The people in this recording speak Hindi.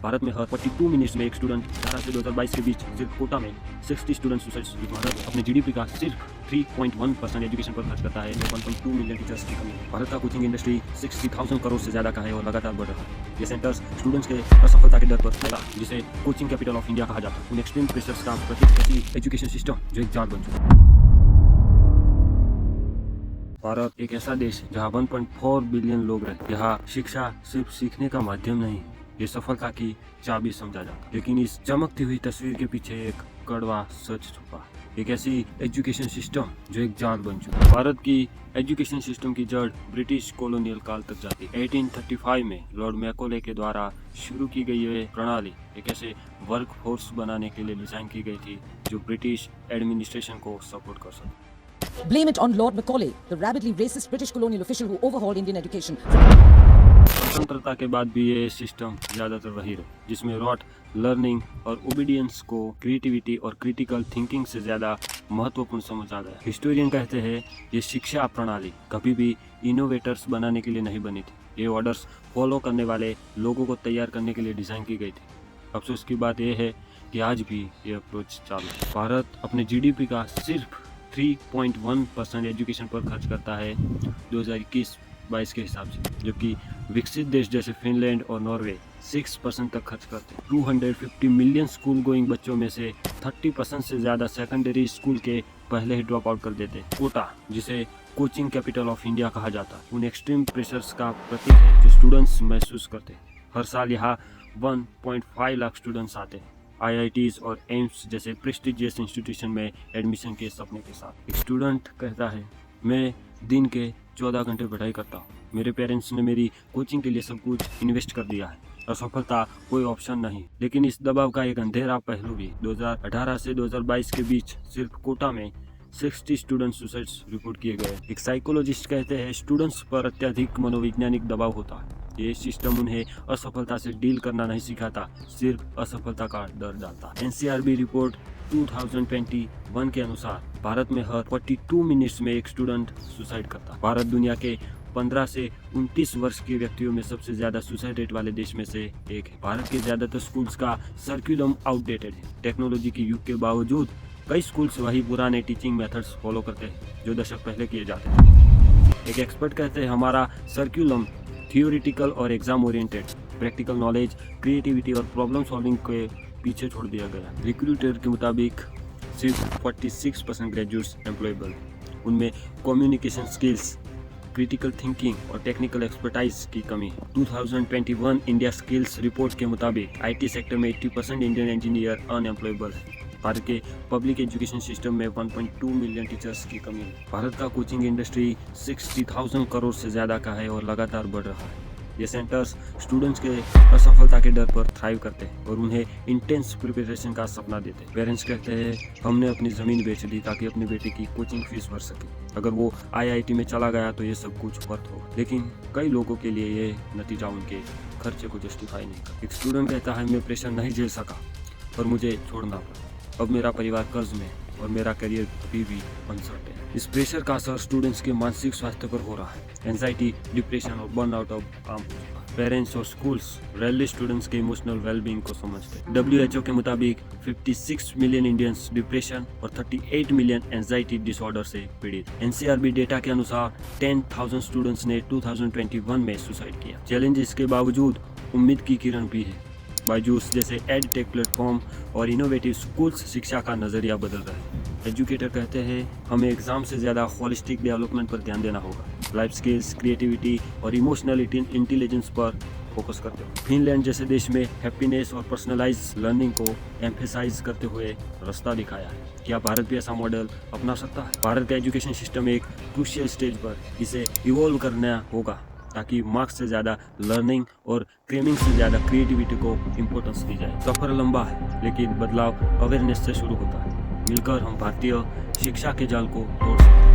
भारत में हर 42 मिनट्स में एक स्टूडेंट 18 से 2022 के बीच सिर्फ कोटा में 60 स्टूडेंट सुसाइड। भारत अपने जीडीपी का सिर्फ 3.1% एजुकेशन पर खर्च करता है। 1.2 मिलियन टीचर्स की कमी। भारत का कोचिंग इंडस्ट्री 60,000 करोड़ से ज्यादा का है और लगातार बढ़ रहा है। ये सेंटर्स स्टूडेंट्स के असफलता के दर पर फैला, जिसे कोचिंग कैपिटल ऑफ इंडिया कहा जाता है। उन एक्सट्रीम प्रेशर्स का प्रतीक ऐसी एजुकेशन सिस्टम जो एक जाल बन चुका है। भारत एक ऐसा देश जहां 1.4 बिलियन लोग रहते। यहाँ शिक्षा सिर्फ सीखने का माध्यम नहीं, ये सफलता की चाबी समझा जाता। लेकिन इस चमकती हुई तस्वीर के पीछे एक कड़वा सच छुपा, एक ऐसी एजुकेशन सिस्टम जो एक जाल बन चुकी है। भारत की एजुकेशन सिस्टम की जड़ ब्रिटिश कॉलोनियल काल तक जाती है। 1835 में लॉर्ड मैकोले के द्वारा शुरू की गई ये प्रणाली एक ऐसे वर्क फोर्स बनाने के लिए डिजाइन की गई थी जो ब्रिटिश एडमिनिस्ट्रेशन को सपोर्ट कर सके। Blame it on Lord Macaulay, the rabidly racist British colonial official who overhauled Indian education. स्वतंत्रता के बाद भी ये सिस्टम ज्यादातर वही रहा, जिसमें रॉट लर्निंग और ओबीडियंस को क्रिएटिविटी और क्रिटिकल थिंकिंग से ज्यादा महत्वपूर्ण समझा गया। हिस्टोरियन कहते हैं ये शिक्षा प्रणाली कभी भी इनोवेटर्स बनाने के लिए नहीं बनी थी, ये ऑर्डर्स फॉलो करने वाले लोगों को तैयार करने के लिए डिजाइन की गई थी। अफसोस की बात यह है कि आज भी ये अप्रोच चालू है। भारत अपने जीडीपी का सिर्फ 3.1% एजुकेशन पर खर्च करता है 2021-22 के हिसाब से, जबकि विकसित देश जैसे फिनलैंड और नॉर्वे 6% तक खर्च करते हैं। 250 मिलियन स्कूल गोइंग बच्चों में से 30% से ज़्यादा सेकेंडरी स्कूल के पहले ही ड्रॉप आउट कर देते हैं। कोटा, जिसे कोचिंग कैपिटल ऑफ इंडिया कहा जाता है, उन एक्सट्रीम प्रेशर्स का प्रतीक है जो स्टूडेंट्स महसूस करते हैं। हर साल यहाँ 1.5 लाख स्टूडेंट्स आते हैं। IITs और एम्स जैसे प्रेस्टिजियस इंस्टीट्यूशन में एडमिशन के सपने के साथ। एक स्टूडेंट कहता है, मैं दिन के 14 घंटे पढ़ाई करता हूँ, मेरे पेरेंट्स ने मेरी कोचिंग के लिए सब कुछ इन्वेस्ट कर दिया है, असफलता कोई ऑप्शन नहीं। लेकिन इस दबाव का एक अंधेरा पहलू भी। 2018 से 2022 के बीच सिर्फ कोटा में 60 स्टूडेंट सुसाइड्स रिपोर्ट किए गए। एक साइकोलॉजिस्ट कहते हैं स्टूडेंट्स पर अत्यधिक मनोवैज्ञानिक दबाव होता है। ये सिस्टम उन्हें असफलता से डील करना नहीं सिखाता, सिर्फ असफलता का डर डालता। NCRB रिपोर्ट 2021 के अनुसार भारत में हर 42 मिनट्स में एक स्टूडेंट सुसाइड करता। भारत दुनिया के 15 से 29 वर्ष के व्यक्तियों में सबसे ज्यादा सुसाइड रेट वाले देश में से एक है। भारत के ज्यादातर स्कूल्स का सर्कुलम आउटडेटेड है। टेक्नोलॉजी के युग के बावजूद कई स्कूल्स वही पुराने टीचिंग मेथड्स फॉलो करते हैं जो दशक पहले किए जाते हैं। एक एक्सपर्ट कहते हैं हमारा सर्कुलम थियोरिटिकल और exam oriented, practical knowledge, creativity और प्रॉब्लम सॉल्विंग के पीछे छोड़ दिया गया। रिक्रूटर के मुताबिक सिर्फ 46% ग्रेजुएट्स एम्प्लॉयबल, उनमें कम्युनिकेशन स्किल्स, क्रिटिकल थिंकिंग और टेक्निकल एक्सपर्टाइज की कमी है। 2021 इंडिया स्किल्स रिपोर्ट के मुताबिक IT सेक्टर में 80% इंडियन इंजीनियर अनएम्प्लॉयबल है। भारत के पब्लिक एजुकेशन सिस्टम में 1.2 मिलियन टीचर्स की कमी है। भारत का कोचिंग इंडस्ट्री 60,000 करोड़ से ज़्यादा का है और लगातार बढ़ रहा है। ये सेंटर्स स्टूडेंट्स के असफलता के डर पर थ्राइव करते हैं और उन्हें इंटेंस प्रिपरेशन का सपना देते हैं। पेरेंट्स कहते हैं हमने अपनी ज़मीन बेच दी ताकि अपनी बेटी की कोचिंग फीस भर सके। अगर वो IIT में चला गया तो ये सब कुछ वर्थ हो, लेकिन कई लोगों के लिए ये नतीजा उनके खर्चे को जस्टिफाई नहीं करता। एक स्टूडेंट कहता है मैं प्रेशर नहीं झेल सका और मुझे छोड़ना पड़ा। अब मेरा परिवार कर्ज में और मेरा करियर अभी भी अनसर्टेन है। इस प्रेशर का असर स्टूडेंट्स के मानसिक स्वास्थ्य पर हो रहा है। एंजाइटी, डिप्रेशन और बर्नआउट अब आम हो चुका है। पेरेंट्स और स्कूल्स रेयरली स्टूडेंट्स के इमोशनल वेलबींग को समझते हैं। WHO के मुताबिक 56 मिलियन इंडियंस डिप्रेशन और 38 मिलियन एंजाइटी डिसऑर्डर से पीड़ित। NCRB डेटा के अनुसार 10,000 स्टूडेंट्स ने 2021 में सुसाइड किया। चैलेंजेस के बावजूद उम्मीद की किरण भी है। बायजूस जैसे एडटेक प्लेटफॉर्म और इनोवेटिव स्कूल्स शिक्षा का नज़रिया बदल रहे हैं। एजुकेटर कहते हैं हमें एग्जाम से ज़्यादा होलिस्टिक डेवलपमेंट पर ध्यान देना होगा। लाइफ स्किल्स, क्रिएटिविटी और इमोशनल इंटेलिजेंस पर फोकस करते हुए। फिनलैंड जैसे देश में हैप्पीनेस और पर्सनलाइज लर्निंग को एम्फेसाइज करते हुए रास्ता दिखाया है। क्या भारत भी ऐसा मॉडल अपना सकता है? भारत का एजुकेशन सिस्टम एक क्रूशियल स्टेज पर, इसे इवॉल्व करना होगा ताकि मार्क्स से ज़्यादा लर्निंग और क्रेमिंग से ज़्यादा क्रिएटिविटी को इम्पोर्टेंस दी जाए। सफ़र लंबा है लेकिन बदलाव अवेयरनेस से शुरू होता है। मिलकर हम भारतीय शिक्षा के जाल को तोड़ सकते हैं।